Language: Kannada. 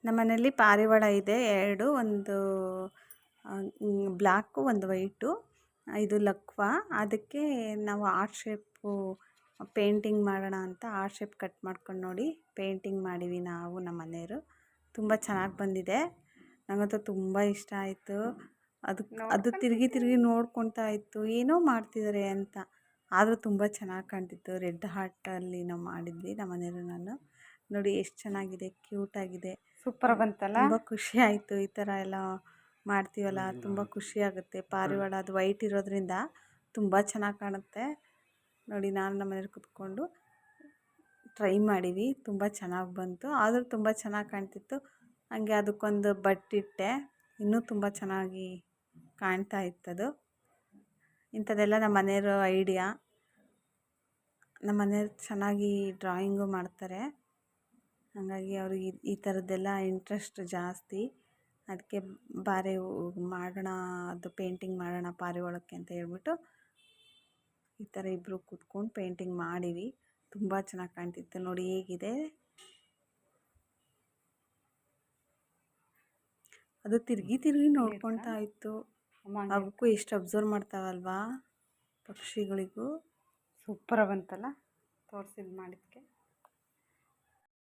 ನಮ್ಮನೇಲಿ ಪಾರಿವಾಳ ಇದೆ 2, ಒಂದು ಬ್ಲ್ಯಾಕು ಒಂದು ವೈಟು. ಇದು ಲಕ್ವಾ. ಅದಕ್ಕೆ ನಾವು ಆರ್ಟ್ ಶೇಪು ಪೇಂಟಿಂಗ್ ಮಾಡೋಣ ಅಂತ ಆರ್ಟ್ ಶೇಪ್ ಕಟ್ ಮಾಡ್ಕೊಂಡು ನೋಡಿ ಪೇಂಟಿಂಗ್ ಮಾಡೀವಿ ನಾವು ನಮ್ಮ ಮನೆಯವರು. ತುಂಬ ಚೆನ್ನಾಗಿ ಬಂದಿದೆ, ನನಗಂತೂ ತುಂಬ ಇಷ್ಟ ಆಯಿತು. ಅದು ತಿರುಗಿ ನೋಡ್ಕೊತಾ ಇತ್ತು, ಏನೋ ಮಾಡ್ತಿದ್ದಾರೆ ಅಂತ. ಆದರೂ ತುಂಬ ಚೆನ್ನಾಗಿ ಕಾಣ್ತಿತ್ತು. ರೆಡ್ ಹಾರ್ಟಲ್ಲಿ ನಾವು ಮಾಡಿದ್ವಿ ನಮ್ಮ ಮನೆಯವರು ನಾನು. ನೋಡಿ ಎಷ್ಟು ಚೆನ್ನಾಗಿದೆ, ಕ್ಯೂಟಾಗಿದೆ, ಸೂಪರ್ ಬಂತಲ್ಲ. ತುಂಬ ಖುಷಿ ಆಯಿತು. ಈ ಥರ ಎಲ್ಲ ಮಾಡ್ತೀವಲ್ಲ, ತುಂಬ ಖುಷಿ ಆಗುತ್ತೆ. ಪಾರಿವಾಳ ಅದು ವೈಟ್ ಇರೋದ್ರಿಂದ ತುಂಬ ಚೆನ್ನಾಗಿ ಕಾಣುತ್ತೆ. ನೋಡಿ ನಾನು ನಮ್ಮ ಮನೇಲಿ ಕೂತ್ಕೊಂಡು ಟ್ರೈ ಮಾಡೀವಿ, ತುಂಬ ಚೆನ್ನಾಗಿ ಬಂತು. ಆದರೂ ತುಂಬ ಚೆನ್ನಾಗಿ ಕಾಣ್ತಿತ್ತು. ಹಾಗೆ ಅದಕ್ಕೊಂದು ಬಟ್ಟಿಟ್ಟೆ, ಇನ್ನೂ ತುಂಬ ಚೆನ್ನಾಗಿ ಕಾಣ್ತಾ ಇತ್ತದು. ಇಂಥದ್ದೆಲ್ಲ ನಮ್ಮ ಮನೆಯವ್ರ ಐಡಿಯಾ. ನಮ್ಮ ಮನೆಯವ್ರು ಚೆನ್ನಾಗಿ ಡ್ರಾಯಿಂಗು ಮಾಡ್ತಾರೆ, ಹಾಗಾಗಿ ಅವ್ರಿಗೆ ಈ ಥರದ್ದೆಲ್ಲ ಇಂಟ್ರೆಸ್ಟ್ ಜಾಸ್ತಿ. ಅದಕ್ಕೆ ಬಾರೆ ಮಾಡೋಣ, ಅದು ಪೇಂಟಿಂಗ್ ಮಾಡೋಣ ಪಾರಿವಾಳಕ್ಕೆ ಅಂತ ಹೇಳ್ಬಿಟ್ಟು ಈ ಥರ ಇಬ್ಬರು ಕೂತ್ಕೊಂಡು ಪೇಂಟಿಂಗ್ ಮಾಡೀವಿ. ತುಂಬ ಚೆನ್ನಾಗಿ ಕಾಣ್ತಿತ್ತು. ನೋಡಿ ಹೇಗಿದೆ, ಅದು ತಿರುಗಿ ನೋಡ್ಕೊತಾ ಇತ್ತು. ಅವಕ್ಕೂ ಎಷ್ಟು ಅಬ್ಸರ್ವ್ ಮಾಡ್ತಾವಲ್ವಾ ಪಕ್ಷಿಗಳಿಗೂ. ಸೂಪರ್ ಬಂತಲ್ಲ ತೋರಿಸಿದ್ದು ಮಾಡಿದ್ದಕ್ಕೆ.